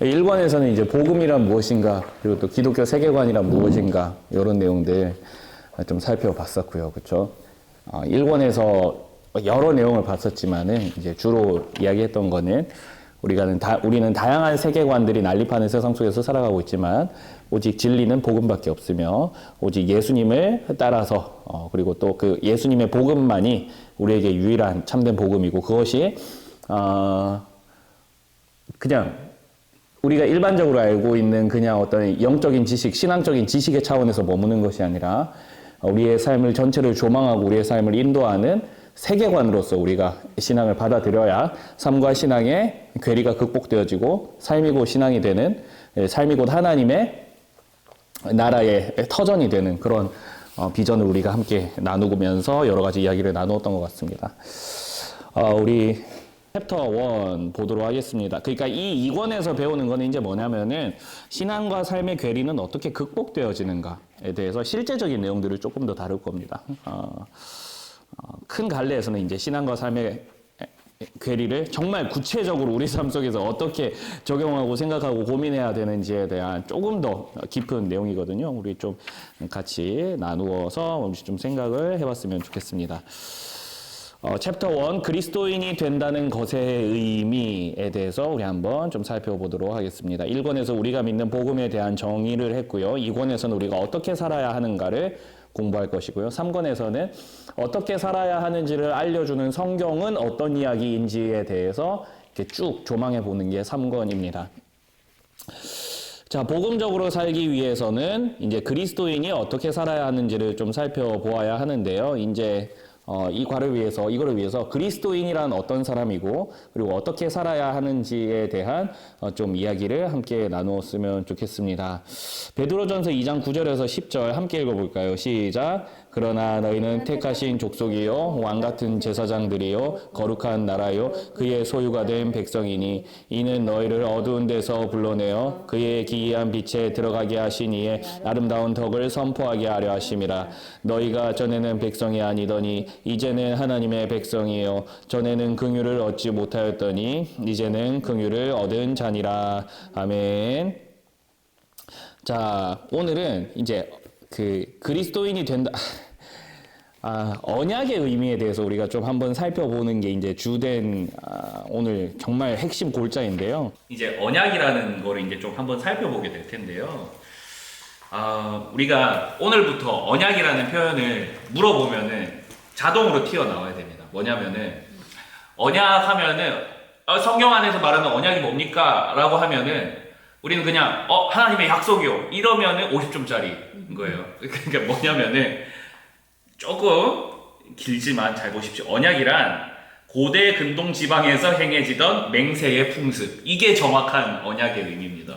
1권에서는 이제 복음이란 무엇인가, 그리고 또 기독교 세계관이란 무엇인가, 이런 내용들 좀 살펴봤었고요. 그쵸? 1권에서 여러 내용을 봤었지만은, 이제 주로 이야기했던 거는, 우리는 다양한 세계관들이 난립하는 세상 속에서 살아가고 있지만, 오직 진리는 복음밖에 없으며, 오직 예수님을 따라서, 그리고 또 그 예수님의 복음만이 우리에게 유일한 참된 복음이고, 그것이, 그냥, 우리가 일반적으로 알고 있는 그냥 어떤 영적인 지식, 신앙적인 지식의 차원에서 머무는 것이 아니라 우리의 삶을 전체를 조망하고 우리의 삶을 인도하는 세계관으로서 우리가 신앙을 받아들여야 삶과 신앙의 괴리가 극복되어지고 삶이 곧 신앙이 되는, 삶이 곧 하나님의 나라의 터전이 되는 그런 비전을 우리가 함께 나누면서 여러 가지 이야기를 나누었던 것 같습니다. 우리 챕터 1 보도록 하겠습니다. 그러니까 이 2권에서 배우는 거는 이제 뭐냐면은 신앙과 삶의 괴리는 어떻게 극복되어지는가에 대해서 실제적인 내용들을 조금 더 다룰 겁니다. 큰 갈래에서는 이제 신앙과 삶의 괴리를 정말 구체적으로 우리 삶 속에서 어떻게 적용하고 생각하고 고민해야 되는지에 대한 조금 더 깊은 내용이거든요. 우리 좀 같이 나누어서 우리 좀 생각을 해봤으면 좋겠습니다. 챕터 1 그리스도인이 된다는 것의 의미에 대해서 우리 한번 좀 살펴보도록 하겠습니다. 1권에서 우리가 믿는 복음에 대한 정의를 했고요. 2권에서는 우리가 어떻게 살아야 하는가를 공부할 것이고요. 3권에서는 어떻게 살아야 하는지를 알려주는 성경은 어떤 이야기인지에 대해서 이렇게 쭉 조망해 보는 게 3권입니다. 자, 복음적으로 살기 위해서는 이제 그리스도인이 어떻게 살아야 하는지를 좀 살펴보아야 하는데요. 이제 이거를 위해서 그리스도인이란 어떤 사람이고, 그리고 어떻게 살아야 하는지에 대한 좀 이야기를 함께 나누었으면 좋겠습니다. 베드로전서 2장 9절에서 10절 함께 읽어볼까요? 시작. 그러나 너희는 택하신 족속이요 왕같은 제사장들이요 거룩한 나라요 그의 소유가 된 백성이니 이는 너희를 어두운 데서 불러내어 그의 기이한 빛에 들어가게 하신 이의 아름다운 덕을 선포하게 하려 하심이라. 너희가 전에는 백성이 아니더니 이제는 하나님의 백성이요 전에는 긍휼을 얻지 못하였더니 이제는 긍휼을 얻은 자니라. 아멘. 자, 오늘은 이제 그리스도인이 된다. 언약의 의미에 대해서 우리가 좀 한번 살펴보는 게 이제 주된 오늘 정말 핵심 골자인데요. 이제 언약이라는 거를 이제 좀 한번 살펴보게 될 텐데요. 우리가 오늘부터 언약이라는 표현을 물어보면은 자동으로 튀어나와야 됩니다. 뭐냐면은 언약하면은 성경 안에서 말하는 언약이 뭡니까? 라고 하면은 우리는 그냥 하나님의 약속이요 이러면은 50점짜리인 거예요. 그러니까 뭐냐면은 조금 길지만 잘 보십시오. 언약이란 고대 근동 지방에서 행해지던 맹세의 풍습, 이게 정확한 언약의 의미입니다.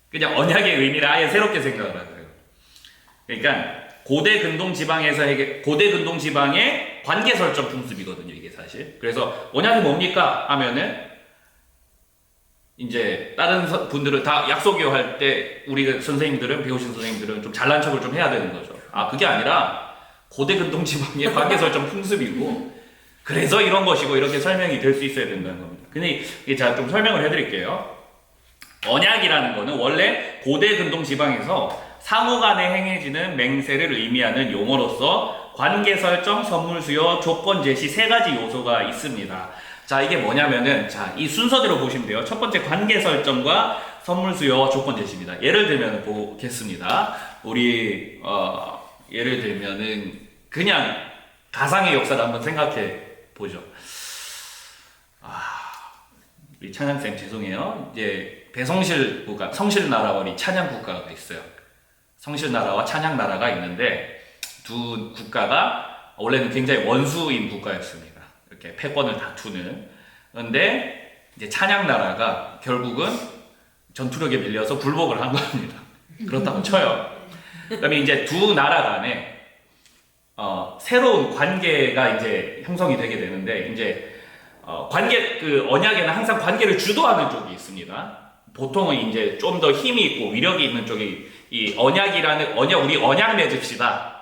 그냥 언약의 의미를 아예 새롭게 생각을 하세요. 그러니까 고대 근동 지방의 관계 설정 풍습이거든요, 이게 사실. 그래서 언약이 뭡니까? 하면은 이제 다른 분들은 다 약속이요 할 때 우리 선생님들은, 배우신 선생님들은 좀 잘난 척을 좀 해야 되는 거죠. 그게 아니라 고대 근동 지방의 관계 설정 풍습이고 그래서 이런 것이고 이렇게 설명이 될 수 있어야 된다는 겁니다. 근데 제가 좀 설명을 해드릴게요. 언약이라는 거는 원래 고대 근동 지방에서 상호간에 행해지는 맹세를 의미하는 용어로서 관계 설정, 선물 수여, 조건 제시 세 가지 요소가 있습니다. 자, 이게 뭐냐면은 이 순서대로 보시면 돼요. 첫 번째 관계 설정과 선물 수여, 조건 제시입니다. 예를 들면 보겠습니다. 우리 예를 들면은 그냥 가상의 역사를 한번 생각해 보죠. 우리 찬양쌤 죄송해요. 이제 배성실 국가, 성실나라와 찬양국가가 있어요. 성실나라와 찬양나라가 있는데 두 국가가 원래는 굉장히 원수인 국가였습니다. 이렇게 패권을 다투는. 그런데 이제 찬양나라가 결국은 전투력에 밀려서 굴복을 한 겁니다. 그렇다고 쳐요. 그다음에 이제 두 나라 간에 새로운 관계가 이제 형성이 되게 되는데 이제 언약에는 항상 관계를 주도하는 쪽이 있습니다. 보통은 이제 좀 더 힘이 있고 위력이 있는 쪽이 이 우리 언약 맺읍시다.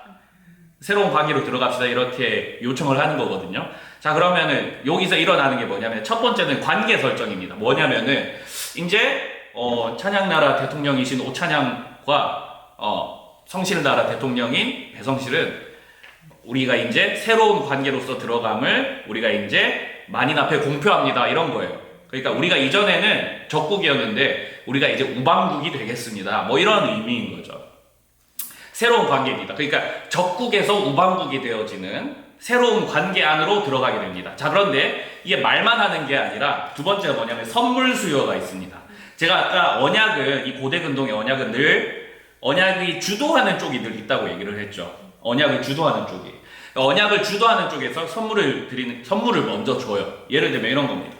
새로운 관계로 들어갑시다. 이렇게 요청을 하는 거거든요. 자, 그러면은 여기서 일어나는 게 뭐냐면 첫 번째는 관계 설정입니다. 뭐냐면은 이제 찬양나라 대통령이신 오찬양과 성실나라 대통령인 배성실은 우리가 이제 새로운 관계로서 들어감을 우리가 이제 만인 앞에 공표합니다. 이런 거예요. 그러니까 우리가 이전에는 적국이었는데 우리가 이제 우방국이 되겠습니다. 뭐 이런 의미인 거죠. 새로운 관계입니다. 그러니까 적국에서 우방국이 되어지는 새로운 관계 안으로 들어가게 됩니다. 자, 그런데 이게 말만 하는 게 아니라 두 번째가 뭐냐면 선물 수요가 있습니다. 제가 아까 언약은, 이 고대 근동의 언약은 늘 언약이 주도하는 쪽이 늘 있다고 얘기를 했죠. 언약을 주도하는 쪽이. 언약을 주도하는 쪽에서 선물을 먼저 줘요. 예를 들면 이런 겁니다.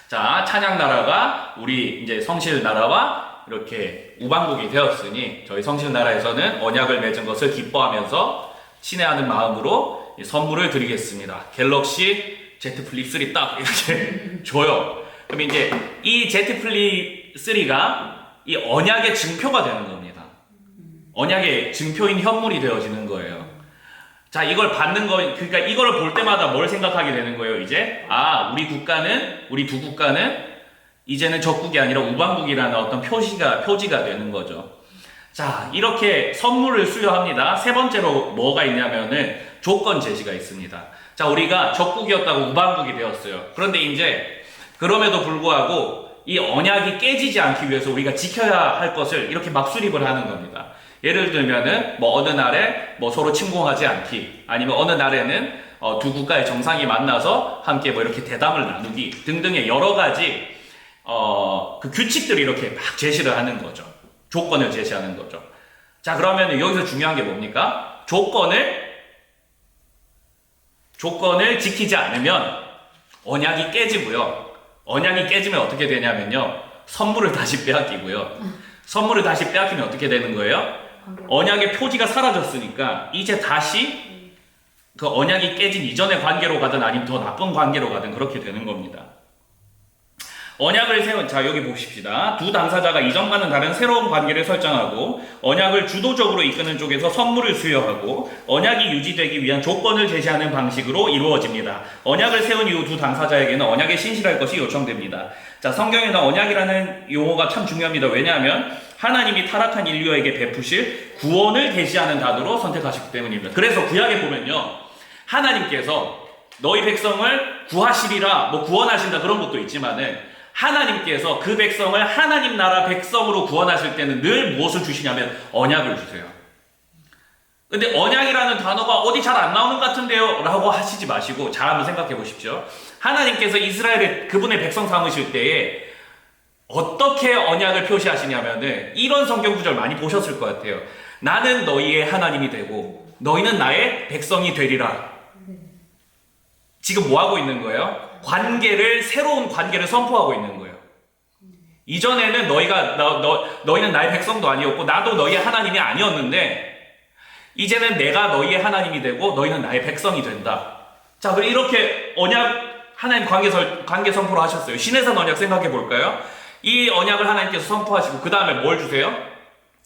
자, 찬양나라가 우리 이제 성실나라와 이렇게 우방국이 되었으니 저희 성실나라에서는 언약을 맺은 것을 기뻐하면서 신뢰하는 마음으로 선물을 드리겠습니다. 갤럭시 Z 플립 3 딱 이렇게 줘요. 그럼 이제 이 Z 플립 3가 이 언약의 증표가 되는 겁니다. 언약의 증표인 현물이 되어지는 거예요. 자, 이걸 받는 거, 그러니까 이걸 볼 때마다 뭘 생각하게 되는 거예요, 이제? 우리 두 국가는 이제는 적국이 아니라 우방국이라는 어떤 표지가 되는 거죠. 자, 이렇게 선물을 수여합니다. 세 번째로 뭐가 있냐면은 조건 제시가 있습니다. 자, 우리가 적국이었다고 우방국이 되었어요. 그런데 이제 그럼에도 불구하고 이 언약이 깨지지 않기 위해서 우리가 지켜야 할 것을 이렇게 막 수립을 하는 겁니다. 예를 들면은 뭐 어느 날에 뭐 서로 침공하지 않기, 아니면 어느 날에는 두 국가의 정상이 만나서 함께 뭐 이렇게 대담을 나누기 등등의 여러 가지 그 규칙들을 이렇게 막 제시를 하는 거죠. 조건을 제시하는 거죠. 자, 그러면 여기서 중요한 게 뭡니까? 조건을 지키지 않으면 언약이 깨지고요. 언약이 깨지면 어떻게 되냐면요, 선물을 다시 빼앗기고요. 선물을 다시 빼앗기면 어떻게 되는 거예요? 언약의 표지가 사라졌으니까 이제 다시 그 언약이 깨진 이전의 관계로 가든 아니면 더 나쁜 관계로 가든 그렇게 되는 겁니다. 언약을 세운, 자, 여기 봅시다. 두 당사자가 이전과는 다른 새로운 관계를 설정하고 언약을 주도적으로 이끄는 쪽에서 선물을 수여하고 언약이 유지되기 위한 조건을 제시하는 방식으로 이루어집니다. 언약을 세운 이후 두 당사자에게는 언약에 신실할 것이 요청됩니다. 자, 성경에는 언약이라는 용어가 참 중요합니다. 왜냐하면 하나님이 타락한 인류에게 베푸실 구원을 계시하는 단어로 선택하셨기 때문입니다. 그래서 구약에 보면요, 하나님께서 너희 백성을 구하시리라, 뭐 구원하신다 그런 것도 있지만은 하나님께서 그 백성을 하나님 나라 백성으로 구원하실 때는 늘 무엇을 주시냐면 언약을 주세요. 근데 언약이라는 단어가 어디 잘 안 나오는 것 같은데요? 라고 하시지 마시고 잘 한번 생각해 보십시오. 하나님께서 이스라엘의 그분의 백성 삼으실 때에 어떻게 언약을 표시하시냐면은 이런 성경 구절 많이 보셨을 것 같아요. 나는 너희의 하나님이 되고 너희는 나의 백성이 되리라. 지금 뭐 하고 있는 거예요? 새로운 관계를 선포하고 있는 거예요. 이전에는 너희는 나의 백성도 아니었고 나도 너희의 하나님이 아니었는데 이제는 내가 너희의 하나님이 되고 너희는 나의 백성이 된다. 자, 그럼 이렇게 하나님 관계 선포를 하셨어요. 신해산 언약 생각해 볼까요? 이 언약을 하나님께서 선포하시고 그 다음에 뭘 주세요?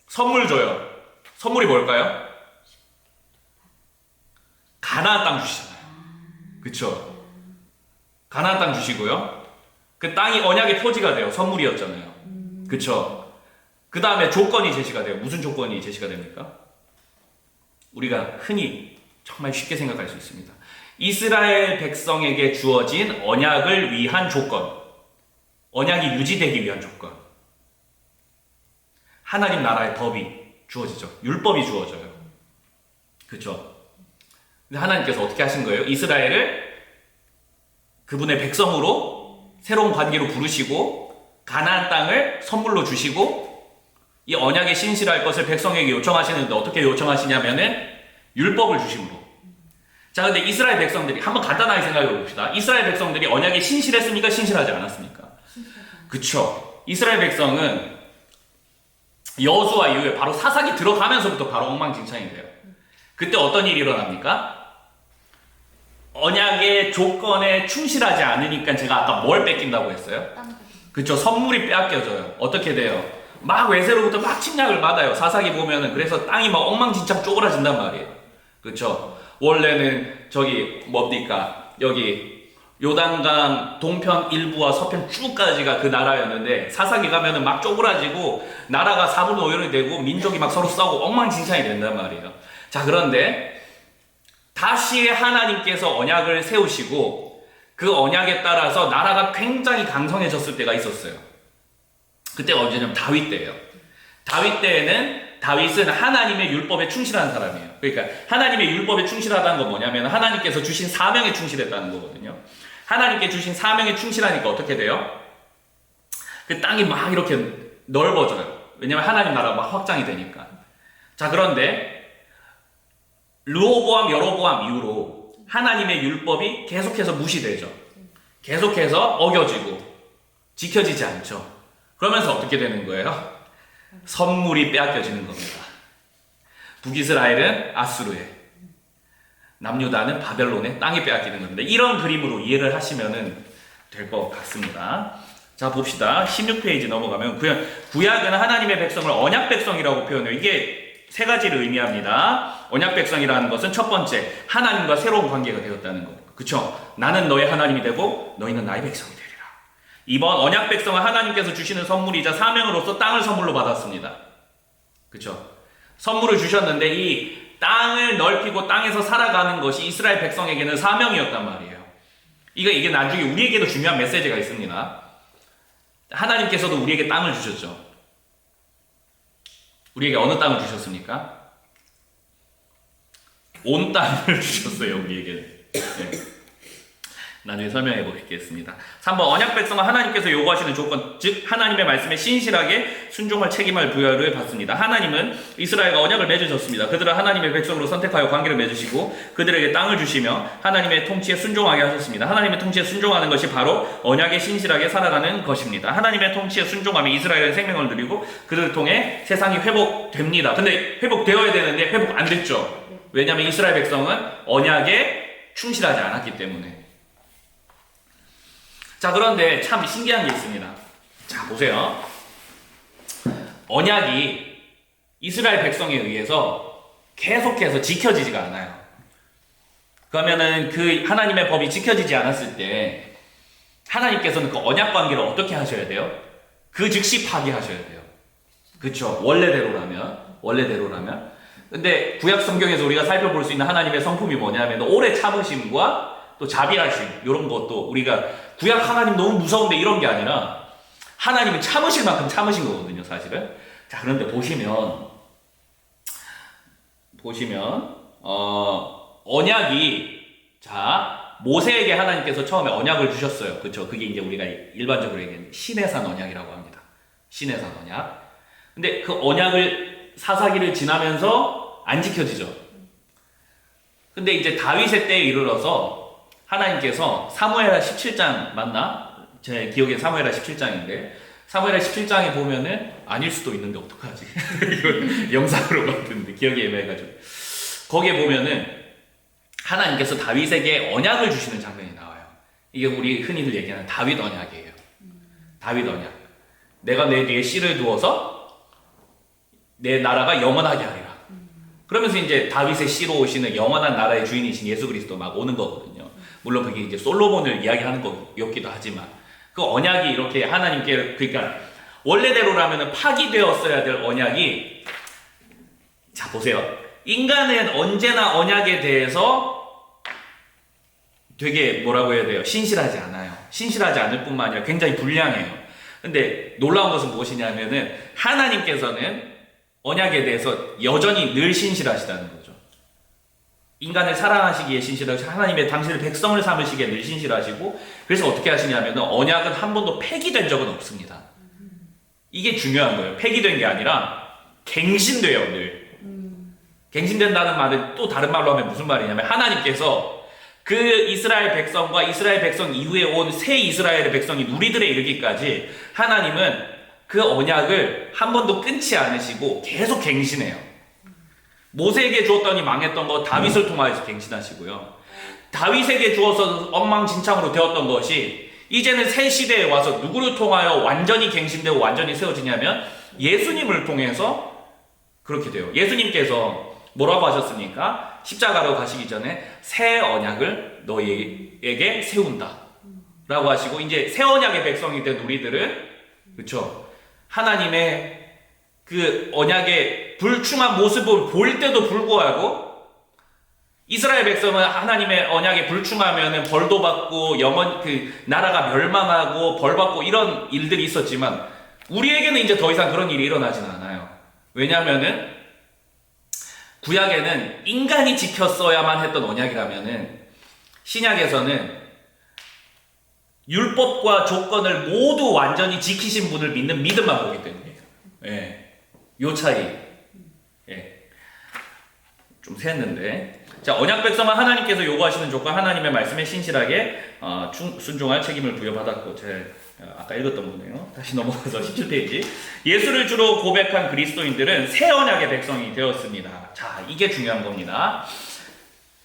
선물 줘요. 선물이 뭘까요? 가나안 땅 주시잖아요. 그쵸? 가나안 땅 주시고요. 그 땅이 언약의 표지가 돼요. 선물이었잖아요. 그쵸? 그 다음에 조건이 제시가 돼요. 무슨 조건이 제시가 됩니까? 우리가 흔히 정말 쉽게 생각할 수 있습니다. 이스라엘 백성에게 주어진 언약을 위한 조건, 언약이 유지되기 위한 조건, 하나님 나라의 법이 주어지죠. 율법이 주어져요. 그쵸? 근데 하나님께서 어떻게 하신 거예요? 이스라엘을 그분의 백성으로 새로운 관계로 부르시고 가나안 땅을 선물로 주시고 이 언약에 신실할 것을 백성에게 요청하시는데 어떻게 요청하시냐면은 율법을 주심으로. 자, 근데 이스라엘 백성들이 한번 간단하게 생각해 봅시다. 이스라엘 백성들이 언약에 신실했습니까? 신실하지 않았습니까? 그쵸. 이스라엘 백성은 여호수아 이후에 바로 사사기 들어가면서부터 바로 엉망진창이 돼요. 그때 어떤 일이 일어납니까? 언약의 조건에 충실하지 않으니까 제가 아까 뭘 뺏긴다고 했어요? 그쵸. 선물이 빼앗겨져요. 어떻게 돼요? 막 외세로부터 막 침략을 받아요. 사사기 보면은. 그래서 땅이 막 엉망진창 쪼그라진단 말이에요. 그쵸. 원래는 저기 뭡니까? 여기 요단강 동편 일부와 서편 쭉까지가 그 나라였는데 사사기 가면은 막 쪼그라지고 나라가 사분오열이 되고 민족이 막 서로 싸우고 엉망진창이 된단 말이에요. 자, 그런데 다시 하나님께서 언약을 세우시고 그 언약에 따라서 나라가 굉장히 강성해졌을 때가 있었어요. 그때가 언제냐면 다윗 때예요. 다윗 때에는 다윗은 하나님의 율법에 충실한 사람이에요. 그러니까 하나님의 율법에 충실하다는 건 뭐냐면 하나님께서 주신 사명에 충실했다는 거거든요. 하나님께 주신 사명에 충실하니까 어떻게 돼요? 그 땅이 막 이렇게 넓어져요. 왜냐면 하나님 나라가 막 확장이 되니까. 자, 그런데 르호보암, 여로보암 이후로 하나님의 율법이 계속해서 무시되죠. 계속해서 어겨지고 지켜지지 않죠. 그러면서 어떻게 되는 거예요? 선물이 빼앗겨지는 겁니다. 북이스라엘은 아수르에, 남유다는 바벨론에 땅이 빼앗기는 겁니다. 이런 그림으로 이해를 하시면 될 것 같습니다. 자, 봅시다. 16페이지 넘어가면 구약은 하나님의 백성을 언약 백성이라고 표현해요. 이게 세 가지를 의미합니다. 언약 백성이라는 것은 첫 번째, 하나님과 새로운 관계가 되었다는 것. 그쵸? 나는 너의 하나님이 되고 너희는 나의 백성이 되리라. 2번, 언약 백성은 하나님께서 주시는 선물이자 사명으로서 땅을 선물로 받았습니다. 그쵸? 선물을 주셨는데 이 땅을 넓히고 땅에서 살아가는 것이 이스라엘 백성에게는 사명이었단 말이에요. 이게 나중에 우리에게도 중요한 메시지가 있습니다. 하나님께서도 우리에게 땅을 주셨죠. 우리에게 어느 땅을 주셨습니까? 온 땅을 주셨어요, 우리에게. 네. 나중에 설명해 보겠습니다. 3번, 언약 백성은 하나님께서 요구하시는 조건, 즉 하나님의 말씀에 신실하게 순종할 책임을 부여를 받습니다. 하나님은 이스라엘과 언약을 맺으셨습니다. 그들을 하나님의 백성으로 선택하여 관계를 맺으시고 그들에게 땅을 주시며 하나님의 통치에 순종하게 하셨습니다. 하나님의 통치에 순종하는 것이 바로 언약에 신실하게 살아가는 것입니다. 하나님의 통치에 순종하면 이스라엘은 생명을 누리고 그들을 통해 세상이 회복됩니다. 근데 회복되어야 되는데 회복 안 됐죠. 왜냐하면 이스라엘 백성은 언약에 충실하지 않았기 때문에. 자, 그런데 참 신기한 게 있습니다. 자, 보세요. 언약이 이스라엘 백성에 의해서 계속해서 지켜지지가 않아요. 그러면은 그 하나님의 법이 지켜지지 않았을 때 하나님께서는 그 언약 관계를 어떻게 하셔야 돼요? 그 즉시 파기하셔야 돼요. 그쵸? 원래대로라면. 근데 구약 성경에서 우리가 살펴볼 수 있는 하나님의 성품이 뭐냐면 오래 참으심과 또 자비하심, 이런 것도 우리가 구약 하나님 너무 무서운데 이런 게 아니라 하나님은 참으실 만큼 참으신 거거든요, 사실은. 자, 그런데 보시면 언약이, 자, 모세에게 하나님께서 처음에 언약을 주셨어요. 그렇죠? 그게 이제 우리가 일반적으로 얘기하는 시내산 언약이라고 합니다. 시내산 언약. 근데 그 언약을 사사기를 지나면서 안 지켜지죠. 근데 이제 다윗의 때에 이르러서 하나님께서 사무엘하 17장 맞나? 제 기억에 사무엘하 17장인데 사무엘하 17장에 보면은 아닐 수도 있는데 어떡하지? 이거 영상으로 봤는데 기억이 애매해가지고 거기에 보면은 하나님께서 다윗에게 언약을 주시는 장면이 나와요. 이게 우리 흔히들 얘기하는 다윗 언약이에요. 다윗 언약. 내가 내 뒤에 씨를 두어서 내 나라가 영원하게 하리라. 그러면서 이제 다윗의 씨로 오시는 영원한 나라의 주인이신 예수 그리스도 막 오는 거거든요. 물론 그게 이제 솔로몬을 이야기하는 거였기도 하지만 그 언약이 이렇게 하나님께, 그러니까 원래대로라면 파기되었어야 될 언약이, 자 보세요. 인간은 언제나 언약에 대해서 되게 뭐라고 해야 돼요? 신실하지 않아요. 신실하지 않을 뿐만 아니라 굉장히 불량해요. 근데 놀라운 것은 무엇이냐면은 하나님께서는 언약에 대해서 여전히 늘 신실하시다는 거죠. 인간을 사랑하시기에 신실하시고 하나님의 당신의 백성을 삼으시기에 늘 신실하시고, 그래서 어떻게 하시냐면 언약은 한 번도 폐기된 적은 없습니다. 이게 중요한 거예요. 폐기된 게 아니라 갱신돼요, 늘. 갱신된다는 말은 또 다른 말로 하면 무슨 말이냐면 하나님께서 그 이스라엘 백성과 이스라엘 백성 이후에 온 새 이스라엘의 백성이 누리들에 이르기까지 하나님은 그 언약을 한 번도 끊지 않으시고 계속 갱신해요. 모세에게 주었더니 망했던 거 다윗을 통하여서 갱신하시고요. 다윗에게 주어서 엉망진창으로 되었던 것이 이제는 새 시대에 와서 누구를 통하여 완전히 갱신되고 완전히 세워지냐면 예수님을 통해서 그렇게 돼요. 예수님께서 뭐라고 하셨습니까? 십자가로 가시기 전에 새 언약을 너희에게 세운다. 하시고 이제 새 언약의 백성이 된 우리들은 그렇죠. 하나님의 그 언약의 불충한 모습을 볼 때도 불구하고 이스라엘 백성은 하나님의 언약에 불충하면은 벌도 받고 영원 그 나라가 멸망하고 벌 받고 이런 일들이 있었지만 우리에게는 이제 더 이상 그런 일이 일어나지는 않아요. 왜냐하면은 구약에는 인간이 지켰어야만 했던 언약이라면은 신약에서는 율법과 조건을 모두 완전히 지키신 분을 믿는 믿음만 보기 때문이에요. 예. 요 차이. 예. 좀 샜는데. 자, 언약 백성은 하나님께서 요구하시는 조건, 하나님의 말씀에 신실하게 순종할 책임을 부여받았고, 아까 읽었던 거네요. 다시 넘어가서 17페이지. 예수를 주로 고백한 그리스도인들은 새 언약의 백성이 되었습니다. 자, 이게 중요한 겁니다.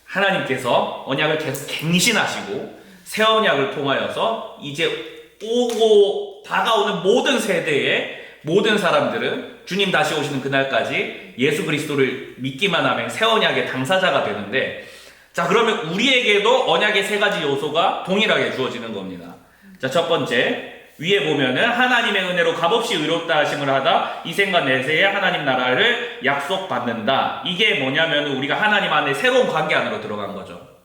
하나님께서 언약을 계속 갱신하시고 새 언약을 통하여서 이제 오고 다가오는 모든 세대의 모든 사람들은 주님 다시 오시는 그날까지 예수 그리스도를 믿기만 하면 새 언약의 당사자가 되는데, 자, 그러면 우리에게도 언약의 세 가지 요소가 동일하게 주어지는 겁니다. 자, 첫 번째, 위에 보면은 하나님의 은혜로 값없이 의롭다 하심을 하다 이 생과 내세에 하나님 나라를 약속받는다. 이게 뭐냐면 우리가 하나님 안에 새로운 관계 안으로 들어간 거죠.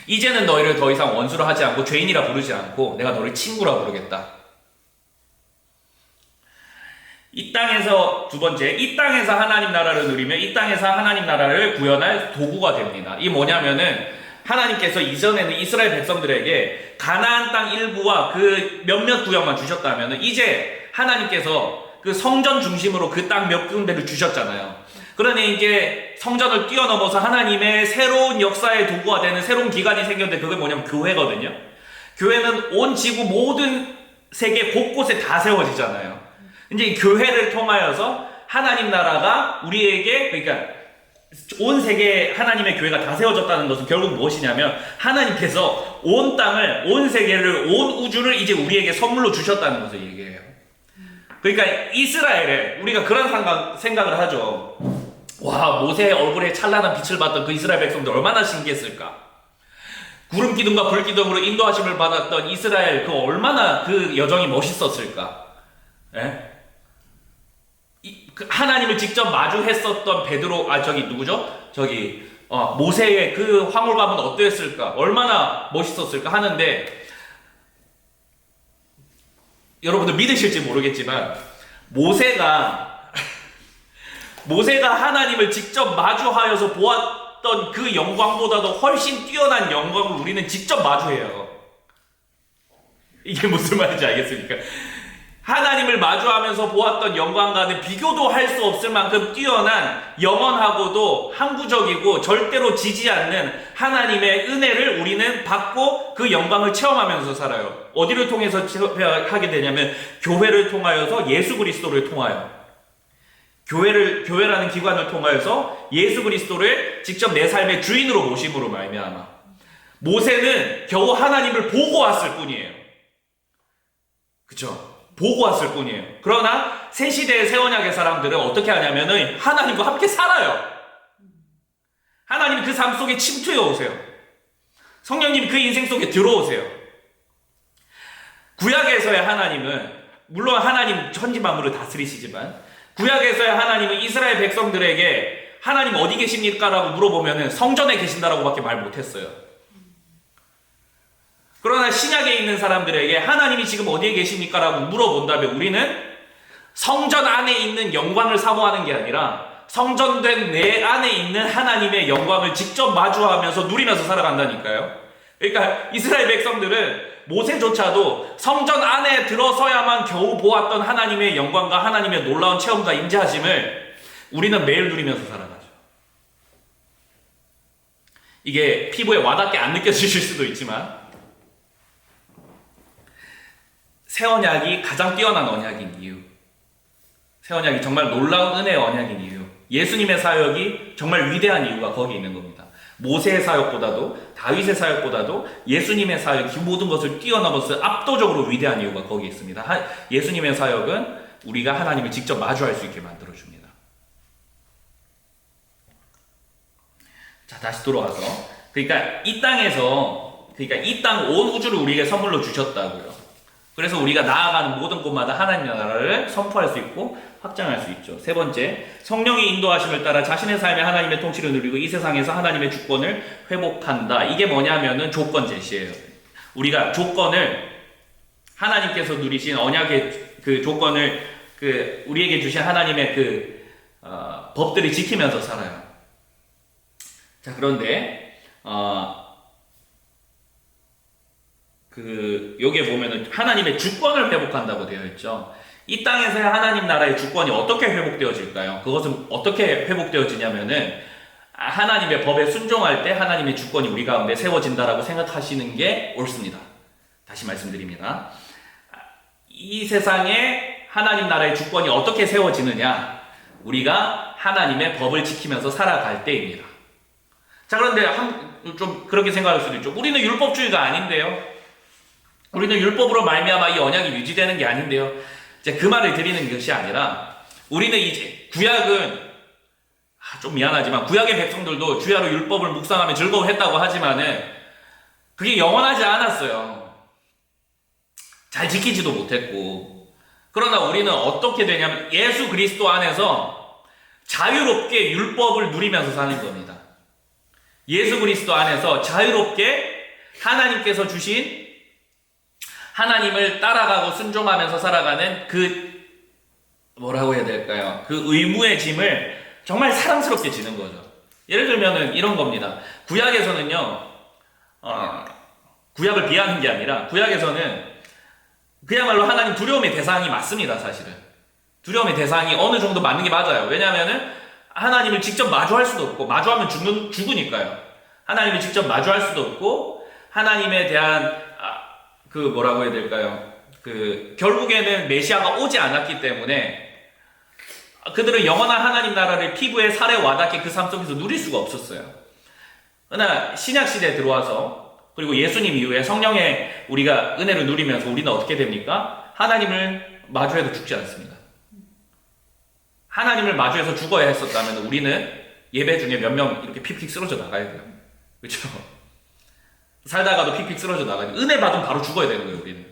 이제는 너희를 더 이상 원수로 하지 않고 죄인이라 부르지 않고 내가 너를 친구라 부르겠다. 이 땅에서 두 번째, 이 땅에서 하나님 나라를 누리며 이 땅에서 하나님 나라를 구현할 도구가 됩니다. 이게 뭐냐면은 하나님께서 이전에는 이스라엘 백성들에게 가나안 땅 일부와 그 몇몇 구역만 주셨다면은 이제 하나님께서 그 성전 중심으로 그 땅 몇 군데를 주셨잖아요. 그러니 이제 성전을 뛰어넘어서 하나님의 새로운 역사의 도구가 되는 새로운 기관이 생겼는데 그게 뭐냐면 교회거든요. 교회는 온 지구 모든 세계 곳곳에 다 세워지잖아요. 이제 이 교회를 통하여서 하나님 나라가 우리에게, 그러니까 온 세계에 하나님의 교회가 다 세워졌다는 것은 결국 무엇이냐면 하나님께서 온 땅을, 온 세계를, 온 우주를 이제 우리에게 선물로 주셨다는 것을 얘기해요. 그러니까 이스라엘에 우리가 그런 생각을 하죠. 와, 모세의 얼굴에 찬란한 빛을 받던 그 이스라엘 백성들 얼마나 신기했을까. 구름 기둥과 불 기둥으로 인도하심을 받았던 이스라엘 그 얼마나 그 여정이 멋있었을까. 예? 하나님을 직접 마주했었던 베드로, 모세의 그 황홀감은 어떠했을까? 얼마나 멋있었을까 하는데, 여러분들 믿으실지 모르겠지만, 모세가 하나님을 직접 마주하여서 보았던 그 영광보다도 훨씬 뛰어난 영광을 우리는 직접 마주해요. 이게 무슨 말인지 알겠습니까? 하나님을 마주하면서 보았던 영광과는 비교도 할 수 없을 만큼 뛰어난 영원하고도 항구적이고 절대로 지지 않는 하나님의 은혜를 우리는 받고 그 영광을 체험하면서 살아요. 어디를 통해서 하게 되냐면 교회를 통하여서 예수 그리스도를 통하여, 교회라는 기관을 통하여서 예수 그리스도를 직접 내 삶의 주인으로 모심으로 말미암아. 모세는 겨우 하나님을 보고 왔을 뿐이에요. 그쵸? 보고 왔을 뿐이에요. 그러나 새 시대의 새 언약의 사람들은 어떻게 하냐면은 하나님과 함께 살아요. 하나님이 그 삶 속에 침투해 오세요. 성령님이 그 인생 속에 들어오세요. 구약에서의 하나님은, 물론 하나님 천지만물을 다스리시지만 구약에서의 하나님은 이스라엘 백성들에게 하나님 어디 계십니까? 라고 물어보면은 성전에 계신다라고 밖에 말 못했어요. 그러나 신약에 있는 사람들에게 하나님이 지금 어디에 계십니까? 라고 물어본다면 우리는 성전 안에 있는 영광을 사모하는 게 아니라 성전된 내 안에 있는 하나님의 영광을 직접 마주하면서 누리면서 살아간다니까요. 그러니까 이스라엘 백성들은 모세조차도 성전 안에 들어서야만 겨우 보았던 하나님의 영광과 하나님의 놀라운 체험과 임재하심을 우리는 매일 누리면서 살아가죠. 이게 피부에 와닿게 안 느껴지실 수도 있지만 새 언약이 가장 뛰어난 언약인 이유, 새 언약이 정말 놀라운 은혜의 언약인 이유, 예수님의 사역이 정말 위대한 이유가 거기 있는 겁니다. 모세의 사역보다도, 다윗의 사역보다도 예수님의 사역, 이 모든 것을 뛰어넘어서 압도적으로 위대한 이유가 거기 있습니다. 예수님의 사역은 우리가 하나님을 직접 마주할 수 있게 만들어줍니다. 자, 다시 돌아와서, 그러니까 이 땅에서 그러니까 이 땅 온 우주를 우리에게 선물로 주셨다고요. 그래서 우리가 나아가는 모든 곳마다 하나님 나라를 선포할 수 있고 확장할 수 있죠. 세 번째, 성령의 인도하심을 따라 자신의 삶에 하나님의 통치를 누리고 이 세상에서 하나님의 주권을 회복한다. 이게 뭐냐면은 조건 제시예요. 우리가 조건을 하나님께서 누리신 언약의 그 조건을 우리에게 주신 하나님의 법들을 지키면서 살아요. 자, 그런데 여기에 보면은 하나님의 주권을 회복한다고 되어 있죠. 이 땅에서의 하나님 나라의 주권이 어떻게 회복되어질까요? 그것은 어떻게 회복되어지냐면은 하나님의 법에 순종할 때 하나님의 주권이 우리 가운데 세워진다라고 생각하시는 게 옳습니다. 다시 말씀드립니다. 이 세상에 하나님 나라의 주권이 어떻게 세워지느냐? 우리가 하나님의 법을 지키면서 살아갈 때입니다. 자, 그런데 좀 그렇게 생각할 수도 있죠. 우리는 율법주의가 아닌데요. 우리는 율법으로 말미암아 이 언약이 유지되는 게 아닌데요. 이제 그 말을 드리는 것이 아니라 우리는 이제 구약은 좀 미안하지만 구약의 백성들도 주야로 율법을 묵상하며 즐거워했다고 하지만은 그게 영원하지 않았어요. 잘 지키지도 못했고. 그러나 우리는 어떻게 되냐면 예수 그리스도 안에서 자유롭게 율법을 누리면서 사는 겁니다. 예수 그리스도 안에서 자유롭게 하나님께서 주신 하나님을 따라가고 순종하면서 살아가는 뭐라고 해야 될까요? 그 의무의 짐을 정말 사랑스럽게 지는 거죠. 예를 들면은 이런 겁니다. 구약에서는요, 구약을 비하는 게 아니라 구약에서는 그야말로 하나님 두려움의 대상이 맞습니다, 사실은. 두려움의 대상이 어느 정도 맞는 게 맞아요. 왜냐하면은 하나님을 직접 마주할 수도 없고, 마주하면 죽으니까요. 하나님을 직접 마주할 수도 없고, 하나님에 대한, 뭐라고 해야 될까요? 결국에는 메시아가 오지 않았기 때문에, 그들은 영원한 하나님 나라를 피부에 살에 와닿게 그 삶 속에서 누릴 수가 없었어요. 그러나 신약시대에 들어와서, 그리고 예수님 이후에 성령의 우리가 은혜를 누리면서 우리는 어떻게 됩니까? 하나님을 마주해도 죽지 않습니다. 하나님을 마주해서 죽어야 했었다면 우리는 예배 중에 몇 명 이렇게 픽픽 쓰러져 나가야 돼요. 그렇죠? 살다가도 픽픽 쓰러져 나가야 돼요. 은혜 받으면 바로 죽어야 되는 거예요, 우리는.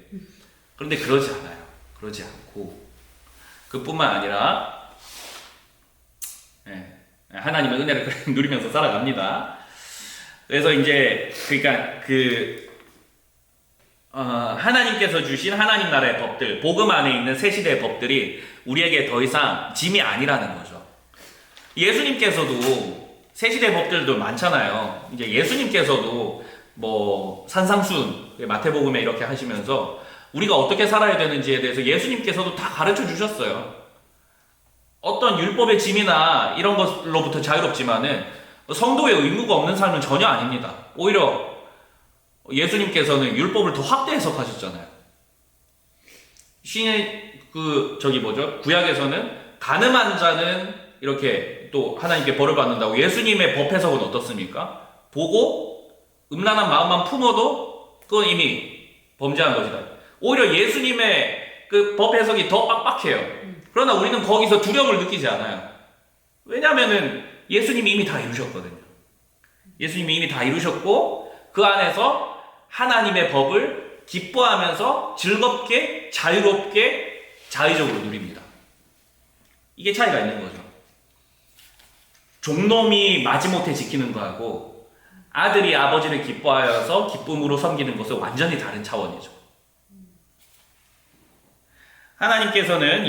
그런데 그러지 않아요. 그러지 않고 그뿐만 아니라 하나님의 은혜를 누리면서 살아갑니다. 그래서 이제 그러니까 하나님께서 주신 하나님 나라의 법들, 복음 안에 있는 새 시대의 법들이 우리에게 더 이상 짐이 아니라는 거죠. 예수님께서도 새 시대 법들도 많잖아요. 이제 예수님께서도 뭐 산상순 마태복음에 이렇게 하시면서 우리가 어떻게 살아야 되는지에 대해서 예수님께서도 다 가르쳐 주셨어요. 어떤 율법의 짐이나 이런 것로부터 자유롭지만은 성도의 의무가 없는 삶은 전혀 아닙니다. 오히려 예수님께서는 율법을 더 확대 해석하셨잖아요. 구약에서는 가늠한 자는 이렇게 또 하나님께 벌을 받는다고. 예수님의 법 해석은 어떻습니까? 보고 음란한 마음만 품어도 그건 이미 범죄한 것이다. 오히려 예수님의 그 법 해석이 더 빡빡해요. 그러나 우리는 거기서 두려움을 느끼지 않아요. 왜냐하면은 예수님이 이미 다 이루셨거든요. 예수님이 이미 다 이루셨고 그 안에서 하나님의 법을 기뻐하면서 즐겁게 자유롭게 자의적으로 누립니다. 이게 차이가 있는 거죠. 종놈이 마지못해 지키는 거하고 아들이 아버지를 기뻐하여서 기쁨으로 섬기는 것은 완전히 다른 차원이죠. 하나님께서는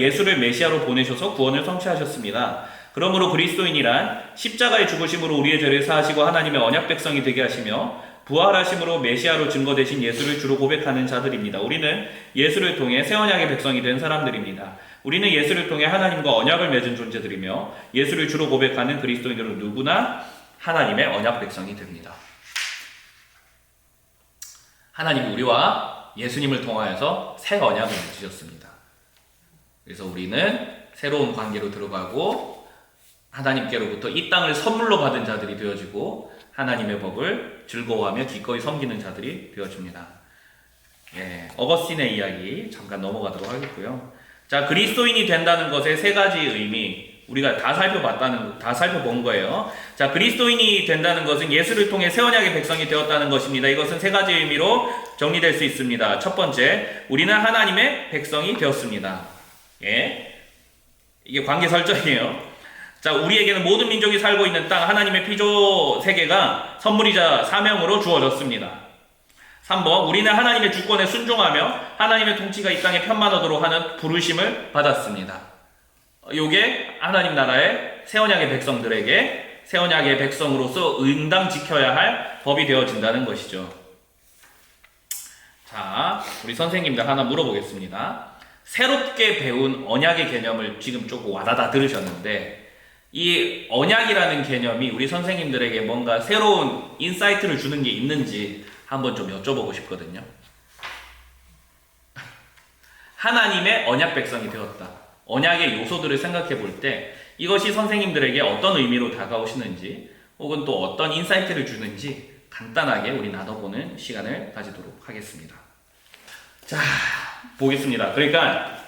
예수를 메시아로 보내셔서 구원을 성취하셨습니다. 그러므로 그리스도인이란 십자가의 죽으심으로 우리의 죄를 사하시고 하나님의 언약 백성이 되게 하시며 부활하심으로 메시아로 증거되신 예수를 주로 고백하는 자들입니다. 우리는 예수를 통해 새 언약의 백성이 된 사람들입니다. 우리는 예수를 통해 하나님과 언약을 맺은 존재들이며 예수를 주로 고백하는 그리스도인들은 누구나 하나님의 언약 백성이 됩니다. 하나님이 우리와 예수님을 통하여서 새 언약을 맺으셨습니다. 그래서 우리는 새로운 관계로 들어가고 하나님께로부터 이 땅을 선물로 받은 자들이 되어지고 하나님의 법을 즐거워하며 기꺼이 섬기는 자들이 되어집니다. 어거스틴의 이야기 잠깐 넘어가도록 하겠고요. 자, 그리스도인이 된다는 것의 세 가지 의미, 우리가 다 살펴본 거예요. 자, 그리스도인이 된다는 것은 예수를 통해 새 언약의 백성이 되었다는 것입니다. 이것은 세 가지 의미로 정리될 수 있습니다. 첫 번째, 우리는 하나님의 백성이 되었습니다. 예, 이게 관계 설정이에요. 자, 우리에게는 모든 민족이 살고 있는 땅, 하나님의 피조 세계가 선물이자 사명으로 주어졌습니다. 3번, 우리는 하나님의 주권에 순종하며 하나님의 통치가 이 땅에 편만하도록 하는 부르심을 받았습니다. 요게 하나님 나라의 새 언약의 백성들에게 새 언약의 백성으로서 응당 지켜야 할 법이 되어진다는 것이죠. 자, 우리 선생님들 하나 물어보겠습니다. 새롭게 배운 언약의 개념을 지금 조금 와다다 들으셨는데, 이 언약이라는 개념이 우리 선생님들에게 뭔가 새로운 인사이트를 주는 게 있는지 한번 좀 여쭤보고 싶거든요. 하나님의 언약 백성이 되었다. 언약의 요소들을 생각해 볼 때 이것이 선생님들에게 어떤 의미로 다가오시는지 혹은 또 어떤 인사이트를 주는지 간단하게 우리 나눠보는 시간을 가지도록 하겠습니다. 자, 보겠습니다. 그러니까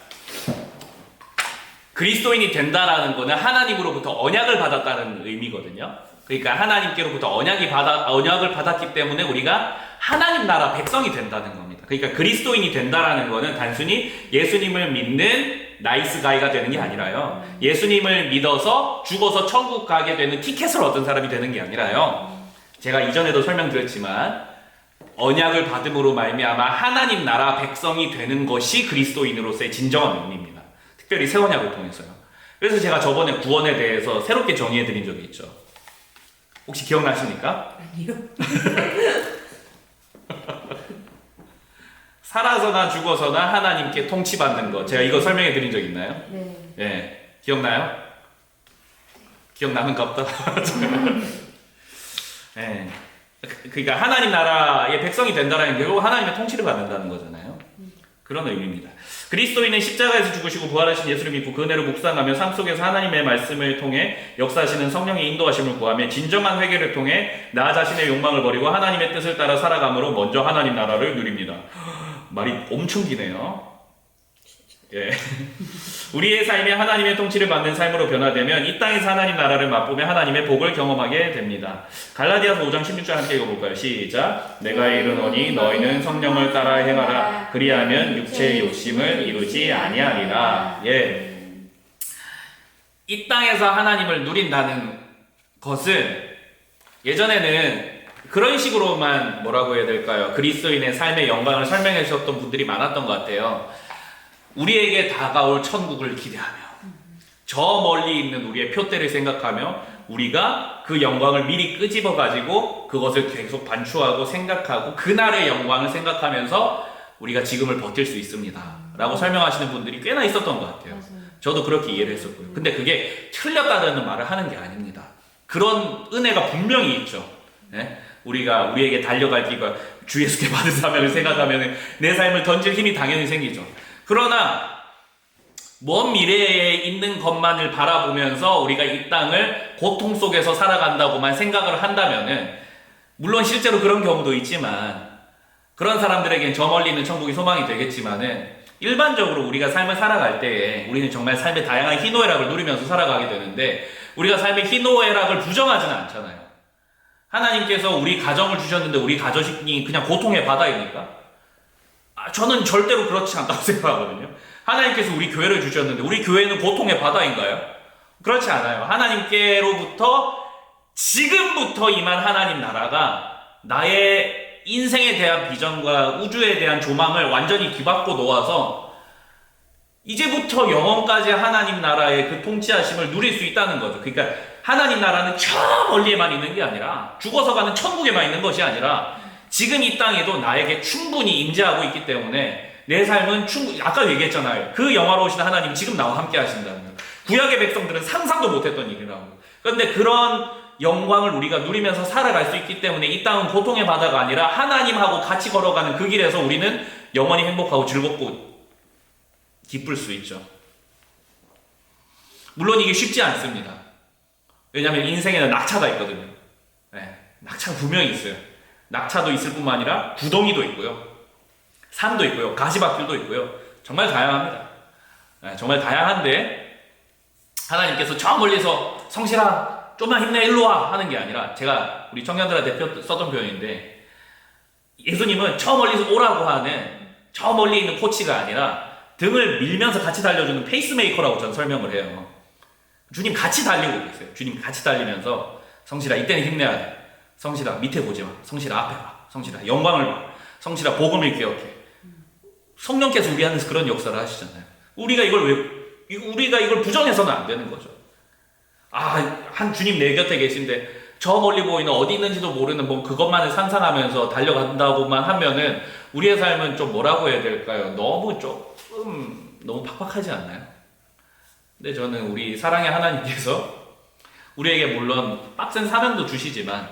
그리스도인이 된다라는 것은 하나님으로부터 언약을 받았다는 의미거든요. 그러니까 하나님께로부터 언약을 받았기 때문에 우리가 하나님 나라 백성이 된다는 겁니다. 그러니까 그리스도인이 된다라는 것은 단순히 예수님을 믿는 나이스 가이가 되는 게 아니라요. 예수님을 믿어서 죽어서 천국 가게 되는 티켓을 얻은 사람이 되는 게 아니라요. 제가 이전에도 설명드렸지만 언약을 받음으로 말미암아 하나님 나라 백성이 되는 것이 그리스도인으로서의 진정한 의미입니다. 특별히 새 언약을 통해서요. 그래서 제가 저번에 구원에 대해서 새롭게 정의해드린 적이 있죠. 혹시 기억나십니까? 아니요. 살아서나 죽어서나 하나님께 통치받는 것. 제가 이거 설명해드린 적 있나요? 네. 예, 기억나요? 기억나는가 보다. 예. 그러니까 하나님 나라의 백성이 된다는 게 결국 하나님의 통치를 받는다는 거잖아요. 그런 의미입니다. 그리스도인은 십자가에서 죽으시고 부활하신 예수를 믿고 그 은혜를 묵상하며 삶 속에서 하나님의 말씀을 통해 역사하시는 성령의 인도하심을 구하며 진정한 회개를 통해 나 자신의 욕망을 버리고 하나님의 뜻을 따라 살아감으로 먼저 하나님 나라를 누립니다. 말이 엄청 기네요. 예. 우리의 삶이 하나님의 통치를 받는 삶으로 변화되면 이 땅에서 하나님 나라를 맛보며 하나님의 복을 경험하게 됩니다. 갈라디아서 5장 16절 함께 읽어볼까요? 시작. 내가 이르노니 너희는 성령을 따라 행하라. 그리하면 육체의 욕심을 이루지 아니하리라. 예. 이 땅에서 하나님을 누린다는 것은 예전에는 그런 식으로만 뭐라고 해야 될까요? 그리스도인의 삶의 영광을 설명해 주셨던 분들이 많았던 것 같아요. 우리에게 다가올 천국을 기대하며 저 멀리 있는 우리의 표대를 생각하며 우리가 그 영광을 미리 끄집어 가지고 그것을 계속 반추하고 생각하고 그날의 영광을 생각하면서 우리가 지금을 버틸 수 있습니다 라고 설명하시는 분들이 꽤나 있었던 것 같아요. 저도 그렇게 이해를 했었고요. 근데 그게 틀렸다는 말을 하는 게 아닙니다. 그런 은혜가 분명히 있죠. 네? 우리에게 달려갈 기가 주 예수께 받은 사명을 생각하면 내 삶을 던질 힘이 당연히 생기죠. 그러나 먼 미래에 있는 것만을 바라보면서 우리가 이 땅을 고통 속에서 살아간다고만 생각을 한다면은 물론 실제로 그런 경우도 있지만 그런 사람들에겐 저 멀리 있는 천국이 소망이 되겠지만은 일반적으로 우리가 삶을 살아갈 때에 우리는 정말 삶의 다양한 희노애락을 누리면서 살아가게 되는데 우리가 삶의 희노애락을 부정하지는 않잖아요. 하나님께서 우리 가정을 주셨는데 우리 가정이 그냥 고통의 바다입니까? 저는 절대로 그렇지 않다고 생각하거든요. 하나님께서 우리 교회를 주셨는데 우리 교회는 고통의 바다인가요? 그렇지 않아요. 하나님께로부터 지금부터 임한 하나님 나라가 나의 인생에 대한 비전과 우주에 대한 조망을 완전히 뒤바꿔 놓아서 이제부터 영원까지 하나님 나라의 그 통치하심을 누릴 수 있다는 거죠. 그러니까 하나님 나라는 저 멀리에만 있는 게 아니라 죽어서 가는 천국에만 있는 것이 아니라 지금 이 땅에도 나에게 충분히 임재하고 있기 때문에 내 삶은 아까 얘기했잖아요. 그 영화로우신 하나님이 지금 나와 함께 하신다는 거예요. 구약의 백성들은 상상도 못했던 일이라고. 그런데 그런 영광을 우리가 누리면서 살아갈 수 있기 때문에 이 땅은 고통의 바다가 아니라 하나님하고 같이 걸어가는 그 길에서 우리는 영원히 행복하고 즐겁고 기쁠 수 있죠. 물론 이게 쉽지 않습니다. 왜냐하면 인생에는 낙차가 있거든요. 네, 낙차가 분명히 있어요. 낙차도 있을 뿐만 아니라 구덩이도 있고요. 산도 있고요. 가시밭길도 있고요. 정말 다양합니다. 네, 정말 다양한데 하나님께서 저 멀리서 성실아 좀만 힘내 일로 와 하는 게 아니라, 제가 우리 청년들한테 썼던 표현인데, 예수님은 저 멀리서 오라고 하는 저 멀리 있는 코치가 아니라 등을 밀면서 같이 달려주는 페이스메이커라고 저는 설명을 해요. 주님 같이 달리고 계세요. 주님 같이 달리면서 성실아 이때는 힘내야 돼. 성실아 밑에 보지 마. 성실아 앞에 봐. 성실아 영광을 봐. 성실아 복음을 기억해. 성령께서 우리 안에서 그런 역사를 하시잖아요. 우리가 이걸 부정해서는 안 되는 거죠. 한 주님 내 곁에 계신데 저 멀리 보이는 어디 있는지도 모르는 뭐 그것만을 상상하면서 달려간다고만 하면은 우리의 삶은 좀 뭐라고 해야 될까요? 너무 팍팍하지 않나요? 근데 저는 우리 사랑의 하나님께서 우리에게 물론 빡센 사명도 주시지만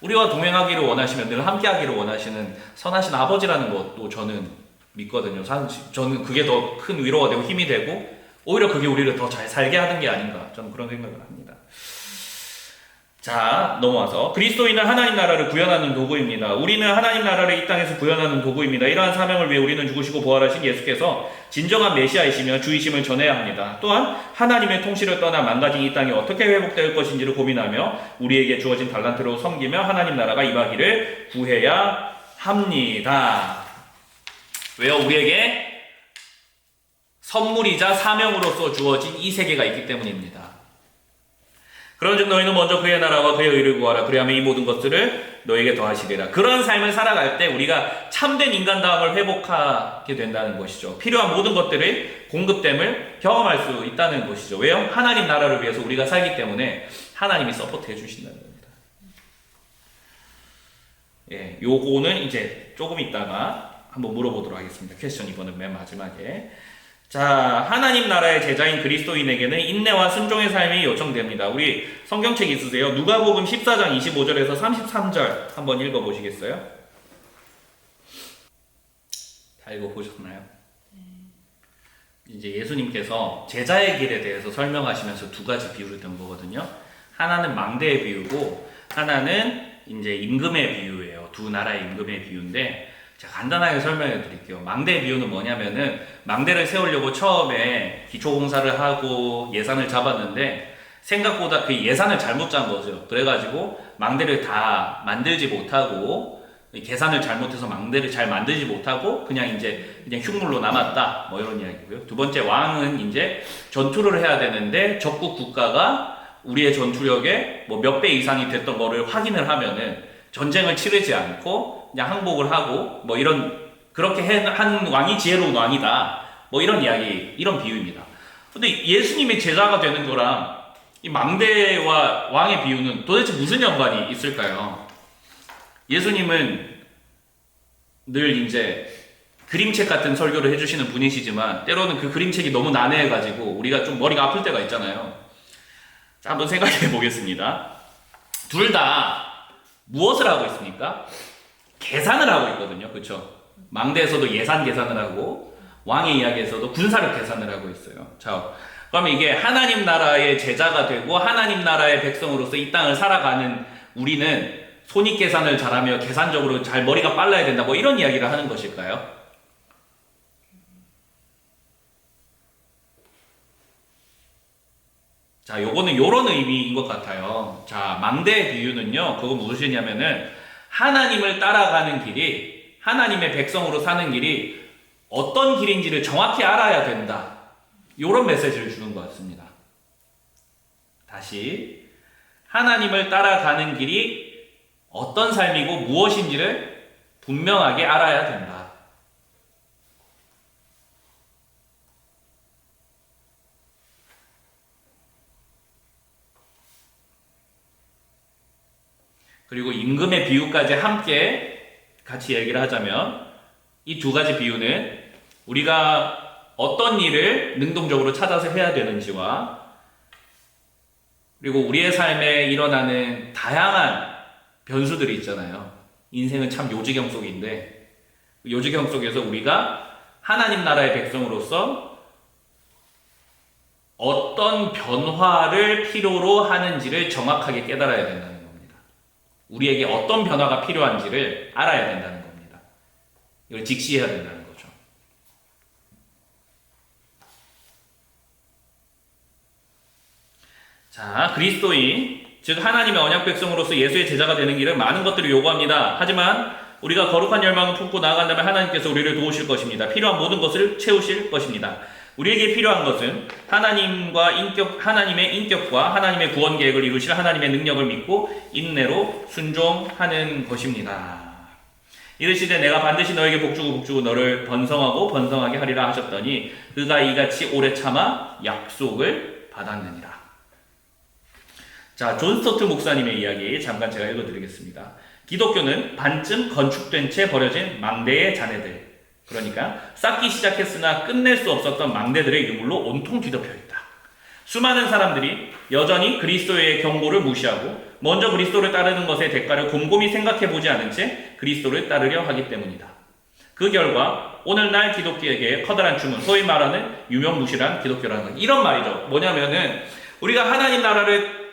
우리와 동행하기를 원하시면 늘 함께하기를 원하시는 선하신 아버지라는 것도 저는 믿거든요. 저는 그게 더 큰 위로가 되고 힘이 되고 오히려 그게 우리를 더 잘 살게 하는 게 아닌가, 저는 그런 생각을 합니다. 자, 넘어와서 그리스도인은 하나님 나라를 구현하는 도구입니다. 우리는 하나님 나라를 이 땅에서 구현하는 도구입니다. 이러한 사명을 위해 우리는 죽으시고 부활하신 예수께서 진정한 메시아이시며 주이심을 전해야 합니다. 또한 하나님의 통치를 떠나 망가진 이 땅이 어떻게 회복될 것인지를 고민하며 우리에게 주어진 달란트로 섬기며 하나님 나라가 임하기를 구해야 합니다. 왜요? 우리에게 선물이자 사명으로서 주어진 이 세계가 있기 때문입니다. 그런즉 너희는 먼저 그의 나라와 그의 의를 구하라. 그리하면 이 모든 것들을 너에게 더하시리라. 그런 삶을 살아갈 때 우리가 참된 인간다움을 회복하게 된다는 것이죠. 필요한 모든 것들의 공급됨을 경험할 수 있다는 것이죠. 왜요? 하나님 나라를 위해서 우리가 살기 때문에 하나님이 서포트해 주신다는 겁니다. 예, 요거는 이제 조금 있다가 한번 물어보도록 하겠습니다. 퀘스천 이번은 맨 마지막에. 자, 하나님 나라의 제자인 그리스도인에게는 인내와 순종의 삶이 요청됩니다. 우리 성경책 있으세요? 누가복음 14장 25절에서 33절 한번 읽어보시겠어요? 다 읽어보셨나요? 이제 예수님께서 제자의 길에 대해서 설명하시면서 두 가지 비유를 든 거거든요. 하나는 망대의 비유고 하나는 이제 임금의 비유예요. 두 나라의 임금의 비유인데 제가 간단하게 설명해 드릴게요. 망대의 비유는 뭐냐면은 망대를 세우려고 처음에 기초공사를 하고 예산을 잡았는데 생각보다 그 예산을 잘못 짠 거죠. 그래가지고 망대를 다 만들지 못하고 계산을 잘못해서 망대를 잘 만들지 못하고 그냥 흉물로 남았다. 뭐 이런 이야기고요. 두 번째, 왕은 이제 전투를 해야 되는데 적국 국가가 우리의 전투력의 뭐 몇 배 이상이 됐던 거를 확인을 하면은 전쟁을 치르지 않고 그냥 항복을 하고 뭐 그렇게 한 왕이 지혜로운 왕이다. 뭐 이런 이야기, 이런 비유입니다. 근데 예수님의 제자가 되는 거랑 이 망대와 왕의 비유는 도대체 무슨 연관이 있을까요? 예수님은 늘 이제 그림책 같은 설교를 해주시는 분이시지만 때로는 그 그림책이 너무 난해해가지고 우리가 좀 머리가 아플 때가 있잖아요. 자, 한번 생각해 보겠습니다. 둘 다 무엇을 하고 있습니까? 계산을 하고 있거든요. 그렇죠? 망대에서도 예산 계산을 하고 왕의 이야기에서도 군사력 계산을 하고 있어요. 자, 그러면 이게 하나님 나라의 제자가 되고 하나님 나라의 백성으로서 이 땅을 살아가는 우리는 손익 계산을 잘하며 계산적으로 잘 머리가 빨라야 된다. 뭐 이런 이야기를 하는 것일까요? 자, 요거는 요런 의미인 것 같아요. 자, 망대의 비유는요, 그거 무엇이냐면은 하나님을 따라가는 길이, 하나님의 백성으로 사는 길이 어떤 길인지를 정확히 알아야 된다. 요런 메시지를 주는 것 같습니다. 다시, 하나님을 따라가는 길이 어떤 삶이고 무엇인지를 분명하게 알아야 된다. 그리고 임금의 비유까지 함께 같이 얘기를 하자면 이 두 가지 비유는 우리가 어떤 일을 능동적으로 찾아서 해야 되는지와 그리고 우리의 삶에 일어나는 다양한 변수들이 있잖아요. 인생은 참 요지경 속인데 요지경 속에서 우리가 하나님 나라의 백성으로서 어떤 변화를 필요로 하는지를 정확하게 깨달아야 된다는 겁니다. 우리에게 어떤 변화가 필요한지를 알아야 된다는 겁니다. 이걸 직시해야 된다는 거죠. 자, 그리스도인, 즉 하나님의 언약 백성으로서 예수의 제자가 되는 길은 많은 것들을 요구합니다. 하지만 우리가 거룩한 열망을 품고 나아간다면 하나님께서 우리를 도우실 것입니다. 필요한 모든 것을 채우실 것입니다. 우리에게 필요한 것은 하나님의 인격과 하나님의 구원 계획을 이루실 하나님의 능력을 믿고 인내로 순종하는 것입니다. 이르시되 내가 반드시 너에게 복주고 너를 번성하고 번성하게 하리라 하셨더니 그가 이같이 오래 참아 약속을 받았느니라. 자, 존 스토트 목사님의 이야기 잠깐 제가 읽어드리겠습니다. 기독교는 반쯤 건축된 채 버려진 망대의 자네들, 그러니까 쌓기 시작했으나 끝낼 수 없었던 망대들의 유물로 온통 뒤덮여 있다. 수많은 사람들이 여전히 그리스도의 경고를 무시하고 먼저 그리스도를 따르는 것의 대가를 곰곰이 생각해보지 않은 채 그리스도를 따르려 하기 때문이다. 그 결과 오늘날 기독교에게 커다란 주문, 소위 말하는 유명무실한 기독교라는 것, 이런 말이죠. 뭐냐면은 우리가 하나님 나라를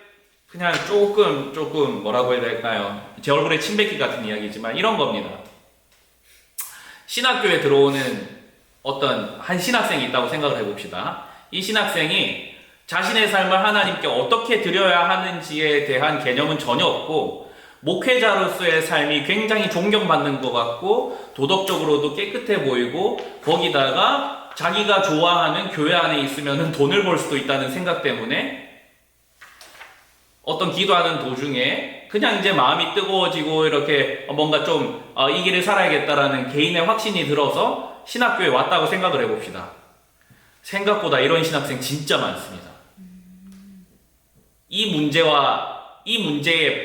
그냥 조금 뭐라고 해야 될까요? 제 얼굴에 침 뱉기 같은 이야기지만 이런 겁니다. 신학교에 들어오는 어떤 한 신학생이 있다고 생각을 해봅시다. 이 신학생이 자신의 삶을 하나님께 어떻게 드려야 하는지에 대한 개념은 전혀 없고 목회자로서의 삶이 굉장히 존경받는 것 같고 도덕적으로도 깨끗해 보이고 거기다가 자기가 좋아하는 교회 안에 있으면 돈을 벌 수도 있다는 생각 때문에 어떤 기도하는 도중에 그냥 이제 마음이 뜨거워지고 이렇게 뭔가 좀 이 길을 살아야겠다라는 개인의 확신이 들어서 신학교에 왔다고 생각을 해봅시다. 생각보다 이런 신학생 진짜 많습니다. 이 문제에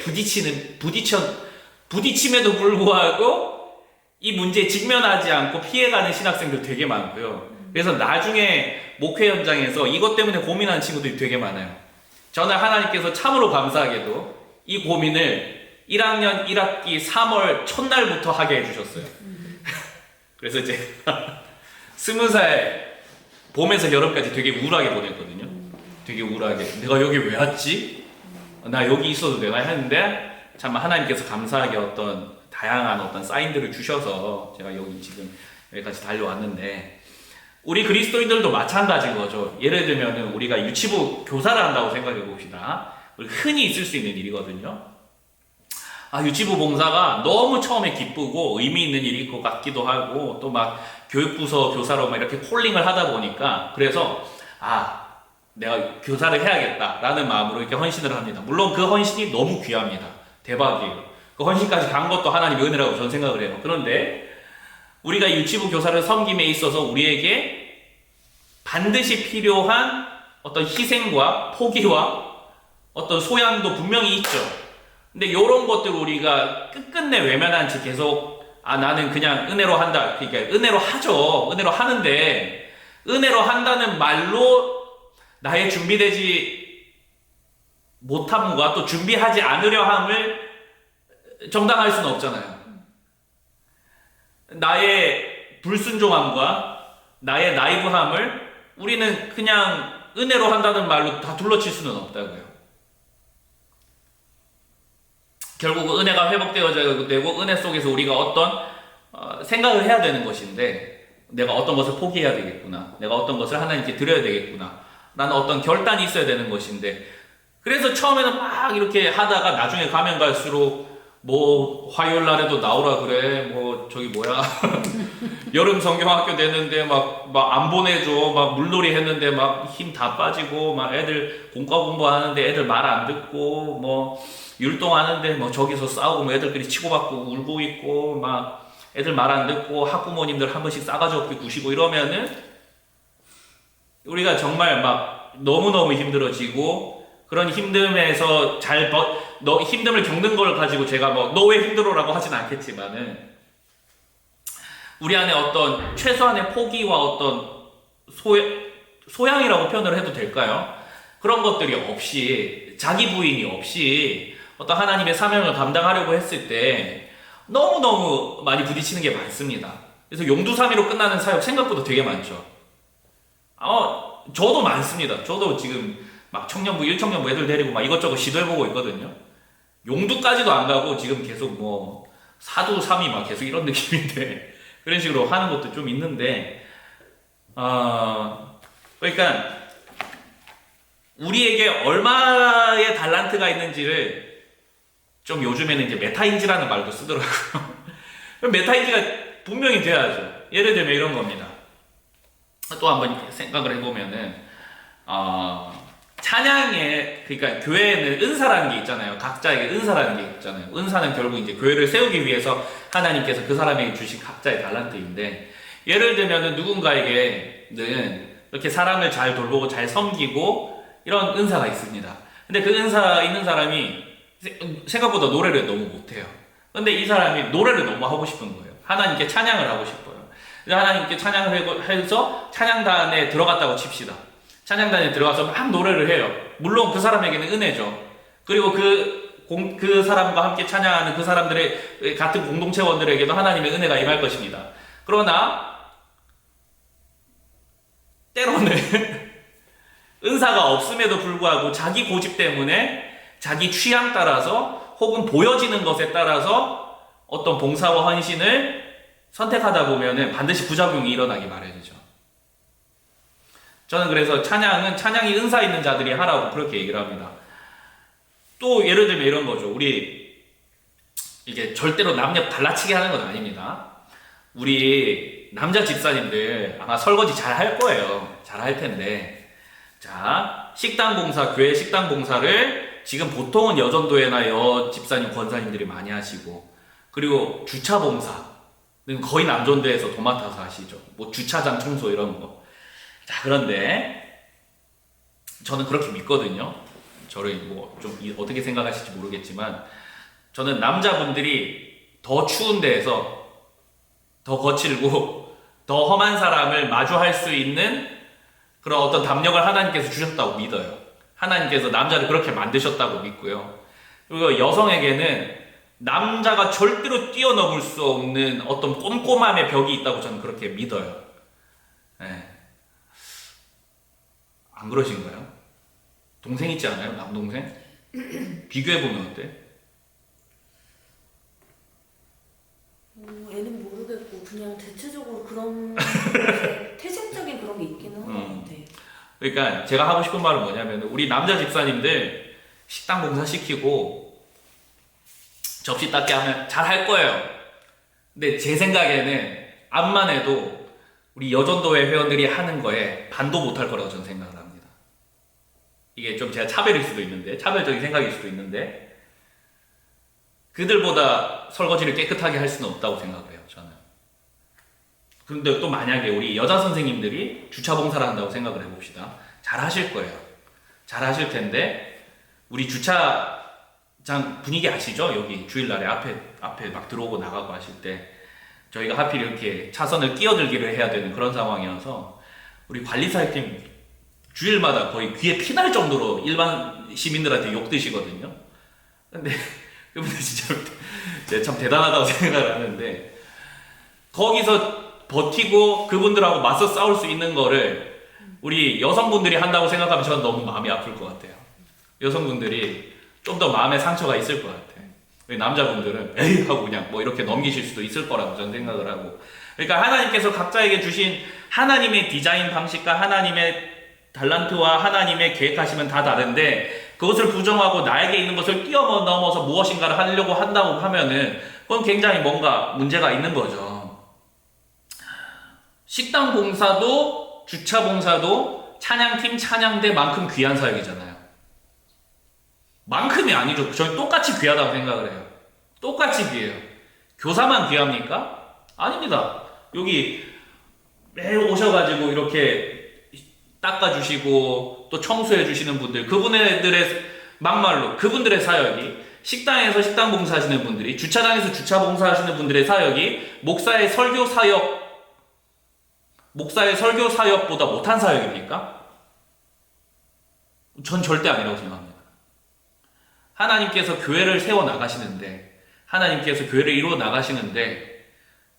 부딪힘에도 불구하고 이 문제에 직면하지 않고 피해가는 신학생들 되게 많고요. 그래서 나중에 목회 현장에서 이것 때문에 고민하는 친구들이 되게 많아요. 저는 하나님께서 참으로 감사하게도 이 고민을 1학년 1학기 3월 첫날부터 하게 해주셨어요. 그래서 이제 20살 봄에서 여름까지 되게 우울하게 보냈거든요. 되게 우울하게. 내가 여기 왜 왔지? 나 여기 있어도 되나 했는데 참 하나님께서 감사하게 어떤 다양한 어떤 사인들을 주셔서 제가 여기 지금 여기까지 달려왔는데 우리 그리스도인들도 마찬가지인 거죠. 예를 들면 우리가 유치부 교사를 한다고 생각해 봅시다. 흔히 있을 수 있는 일이거든요. 유치부 봉사가 너무 처음에 기쁘고 의미 있는 일일 것 같기도 하고 또 막 교육부서 교사로 막 이렇게 콜링을 하다 보니까 그래서 내가 교사를 해야겠다라는 마음으로 이렇게 헌신을 합니다. 물론 그 헌신이 너무 귀합니다. 대박이에요. 그 헌신까지 간 것도 하나님의 은혜라고 저는 생각을 해요. 그런데 우리가 유치부 교사를 섬김에 있어서 우리에게 반드시 필요한 어떤 희생과 포기와 어떤 소양도 분명히 있죠. 근데 이런 것들을 우리가 끝끝내 외면한 채 계속 나는 그냥 은혜로 한다. 그러니까 은혜로 하죠. 은혜로 하는데 은혜로 한다는 말로 나의 준비되지 못함과 또 준비하지 않으려 함을 정당할 수는 없잖아요. 나의 불순종함과 나의 나이브함을 우리는 그냥 은혜로 한다는 말로 다 둘러칠 수는 없다고요. 결국 은혜가 회복되어져야 되고 은혜 속에서 우리가 어떤 생각을 해야 되는 것인데 내가 어떤 것을 포기해야 되겠구나. 내가 어떤 것을 하나님께 드려야 되겠구나. 나는 어떤 결단이 있어야 되는 것인데 그래서 처음에는 막 이렇게 하다가 나중에 가면 갈수록 뭐 화요일 날에도 나오라 그래. 뭐 저기 뭐야 여름 성경학교 되는데 막 안 보내줘. 막 물놀이 했는데 막 힘 다 빠지고 막 애들 공과 공부하는데 애들 말 안 듣고 뭐 율동하는데 뭐 저기서 싸우고 뭐 애들끼리 치고받고 울고 있고 막 애들 말 안 듣고 학부모님들 한 번씩 싸가지 없게 구시고 이러면은 우리가 정말 막 너무너무 힘들어지고 그런 힘듦에서 힘듦을 겪는 걸 가지고 제가 뭐 너 왜 힘들어라고 하진 않겠지만은 우리 안에 어떤 최소한의 포기와 어떤 소양이라고 표현을 해도 될까요? 그런 것들이 없이 자기 부인이 없이 어떤 하나님의 사명을 감당하려고 했을 때 너무너무 많이 부딪히는 게 많습니다. 그래서 용두사미로 끝나는 사역 생각보다 되게 많죠. 저도 많습니다. 저도 지금 막 청년부, 1청년부 애들 데리고 막 이것저것 시도해보고 있거든요. 용두까지도 안 가고 지금 계속 뭐 사두, 삼이 막 계속 이런 느낌인데 그런 식으로 하는 것도 좀 있는데 그러니까 우리에게 얼마의 달란트가 있는지를 좀 요즘에는 이제 메타인지라는 말도 쓰더라고요. 메타인지가 분명히 돼야죠. 예를 들면 이런 겁니다. 또 한번 생각을 해보면은 찬양에, 그러니까 교회에는 은사라는 게 있잖아요. 각자에게 은사라는 게 있잖아요. 은사는 결국 이제 교회를 세우기 위해서 하나님께서 그 사람에게 주신 각자의 달란트인데, 예를 들면은 누군가에게는 이렇게 사람을 잘 돌보고 잘 섬기고 이런 은사가 있습니다. 근데 그 은사 있는 사람이 생각보다 노래를 너무 못해요. 근데 이 사람이 노래를 너무 하고 싶은 거예요. 하나님께 찬양을 하고 싶어요. 하나님께 찬양을 해서 찬양단에 들어갔다고 칩시다. 찬양단에 들어가서 막 노래를 해요. 물론 그 사람에게는 은혜죠. 그리고 그 사람과 함께 찬양하는 그 사람들의 같은 공동체원들에게도 하나님의 은혜가 임할 것입니다. 그러나 때로는 은사가 없음에도 불구하고 자기 고집 때문에 자기 취향 따라서 혹은 보여지는 것에 따라서 어떤 봉사와 헌신을 선택하다 보면은 반드시 부작용이 일어나기 마련이죠. 저는 그래서 찬양이 은사 있는 자들이 하라고 그렇게 얘기를 합니다. 또 예를 들면 이런 거죠. 우리 이게 절대로 남녀 달라치게 하는 건 아닙니다. 우리 남자 집사님들 아마 설거지 잘 할 거예요. 잘 할 텐데, 자, 식당 봉사, 교회 식당 봉사를 지금 보통은 여전도회나 집사님, 권사님들이 많이 하시고, 그리고 주차 봉사는 거의 남전도에서 도맡아서 하시죠. 뭐 주차장 청소 이런 거. 자, 그런데 저는 그렇게 믿거든요. 저를 뭐 좀 어떻게 생각하실지 모르겠지만, 저는 남자분들이 더 추운 데에서 더 거칠고 더 험한 사람을 마주할 수 있는 그런 어떤 담력을 하나님께서 주셨다고 믿어요. 하나님께서 남자를 그렇게 만드셨다고 믿고요. 그리고 여성에게는 남자가 절대로 뛰어넘을 수 없는 어떤 꼼꼼함의 벽이 있다고 저는 그렇게 믿어요. 네. 안 그러신가요? 동생 있지 않아요? 남동생? 비교해보면 어때? 애는 모르겠고 그냥 대체적으로 그런 태생적인 그런 게 있기는 한 것 같아요. 그러니까 제가 하고 싶은 말은 뭐냐면, 우리 남자 집사님들 식당 봉사 시키고 접시 닦게 하면 잘 할 거예요. 근데 제 생각에는 암만 해도 우리 여전도회 회원들이 하는 거에 반도 못할 거라고 저는 생각을 합니다. 이게 좀 제가 차별일 수도 있는데, 차별적인 생각일 수도 있는데, 그들보다 설거지를 깨끗하게 할 수는 없다고 생각해요, 저는. 그런데 또 만약에 우리 여자 선생님들이 주차 봉사를 한다고 생각을 해봅시다. 잘 하실 거예요. 잘 하실 텐데, 우리 주차장 분위기 아시죠? 여기 주일날에 앞에 막 들어오고 나가고 하실 때, 저희가 하필 이렇게 차선을 끼어들기를 해야 되는 그런 상황이어서, 우리 관리사팀 주일마다 거의 귀에 피날 정도로 일반 시민들한테 욕 드시거든요. 근데 그분들 진짜 참 대단하다고 생각을 하는데, 거기서 버티고 그분들하고 맞서 싸울 수 있는 거를 우리 여성분들이 한다고 생각하면 저는 너무 마음이 아플 것 같아요. 여성분들이 좀 더 마음에 상처가 있을 것 같아요. 남자분들은 에이 하고 그냥 뭐 이렇게 넘기실 수도 있을 거라고 저는 생각을 하고, 그러니까 하나님께서 각자에게 주신 하나님의 디자인 방식과 하나님의 달란트와 하나님의 계획하시면 다 다른데, 그것을 부정하고 나에게 있는 것을 뛰어넘어서 무엇인가를 하려고 한다고 하면은 그건 굉장히 뭔가 문제가 있는 거죠. 식당 봉사도 주차 봉사도 찬양팀 찬양대만큼 귀한 사역이잖아요. 만큼이 아니죠. 저희 똑같이 귀하다고 생각을 해요. 똑같이 귀해요. 교사만 귀합니까? 아닙니다. 여기 매일 오셔가지고 이렇게 닦아주시고 또 청소해주시는 분들, 그분들의 막말로 그분들의 사역이, 식당에서 식당 봉사하시는 분들이, 주차장에서 주차 봉사하시는 분들의 사역이 목사의 설교 사역보다 못한 사역입니까? 전 절대 아니라고 생각합니다. 하나님께서 교회를 세워 나가시는데, 하나님께서 교회를 이루어 나가시는데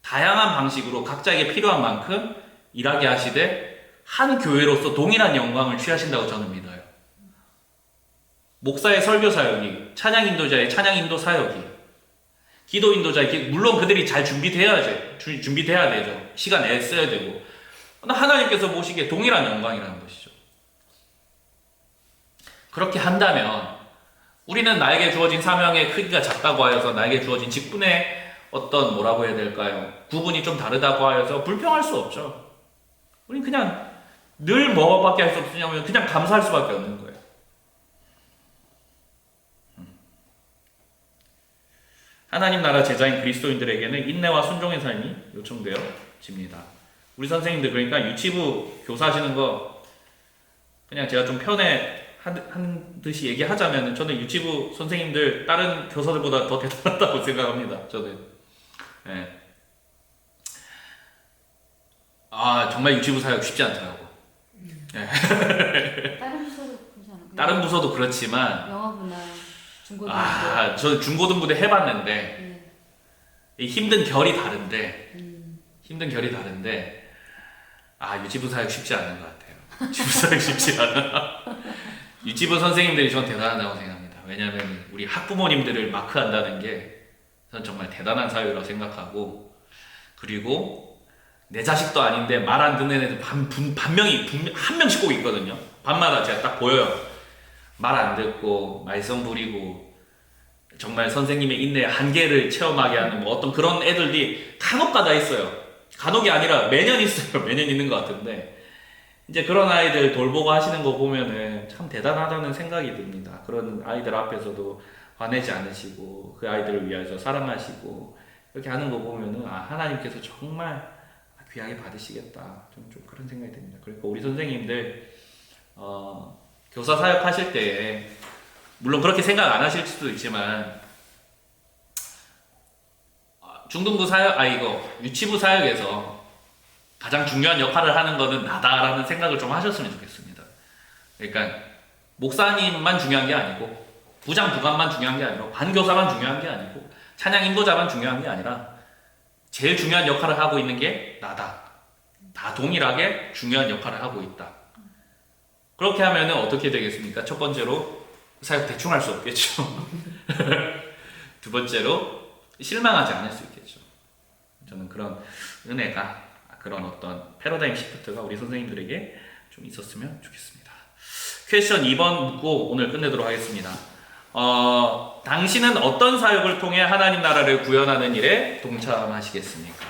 다양한 방식으로 각자에게 필요한 만큼 일하게 하시되 한 교회로서 동일한 영광을 취하신다고 저는 믿어요. 목사의 설교 사역이, 찬양 인도자의 찬양 인도 사역이, 기도 인도자의 물론 그들이 잘 준비돼야 되죠. 시간 애써야 되고, 하나님께서 보시기에 동일한 영광이라는 것이죠. 그렇게 한다면 우리는 나에게 주어진 사명의 크기가 작다고 하여서 나에게 주어진 직분의 어떤 뭐라고 해야 될까요? 구분이 좀 다르다고 하여서 불평할 수 없죠. 우린 그냥 늘 뭐밖에 할 수 없으냐면 그냥 감사할 수밖에 없는 거예요. 하나님 나라 제자인 그리스도인들에게는 인내와 순종의 삶이 요청되어집니다. 우리 선생님들 그러니까 유치부 교사하시는 거 그냥 제가 좀 한 듯이 얘기하자면 저는 유치부 선생님들 다른 교사들보다 더 대단하다고 생각합니다. 저는 정말 유치부 사역 쉽지 않더라고. 다른 부서도 그렇지 않아요? 다른 부서도 그렇지만 영어부나 중고등부. 저 중고등부대 해봤는데 이 힘든 결이 다른데 유치부 사역 쉽지 않은 것 같아요. 유치부 사역 쉽지 않아. 유치부 선생님들이 전 대단하다고 생각합니다. 왜냐하면 우리 학부모님들을 마크한다는 게 저는 정말 대단한 사유라고 생각하고, 그리고 내 자식도 아닌데 말 안 듣는 애들 반명이 한 명씩 꼭 있거든요. 밤마다 제가 딱 보여요. 말 안 듣고 말썽 부리고 정말 선생님의 인내의 한계를 체험하게 하는 뭐 어떤 그런 애들이 간혹가다 있어요. 간혹이 아니라 매년 있어요. 매년 있는 것 같은데 이제 그런 아이들 돌보고 하시는 거 보면은 참 대단하다는 생각이 듭니다. 그런 아이들 앞에서도 화내지 않으시고 그 아이들을 위해서 사랑하시고 이렇게 하는 거 보면은 하나님께서 정말 귀하게 받으시겠다. 좀 그런 생각이 듭니다. 그러니까 우리 선생님들 교사 사역 하실 때 물론 그렇게 생각 안 하실 수도 있지만 중등부 사역 유치부 사역에서 가장 중요한 역할을 하는 거는 나다라는 생각을 좀 하셨으면 좋겠습니다. 그러니까 목사님만 중요한 게 아니고 부장 부관만 중요한 게 아니고 반교사만 중요한 게 아니고 찬양 인도자만 중요한 게 아니라 제일 중요한 역할을 하고 있는 게 나다. 다 동일하게 중요한 역할을 하고 있다. 그렇게 하면은 어떻게 되겠습니까? 첫 번째로 사역 대충 할 수 없겠죠. 두 번째로 실망하지 않을 수 있겠죠. 저는 그런 은혜가 그런 어떤 패러다임 시프트가 우리 선생님들에게 좀 있었으면 좋겠습니다. 퀘스천 2번 묻고 오늘 끝내도록 하겠습니다. 당신은 어떤 사역을 통해 하나님 나라를 구현하는 일에 동참하시겠습니까?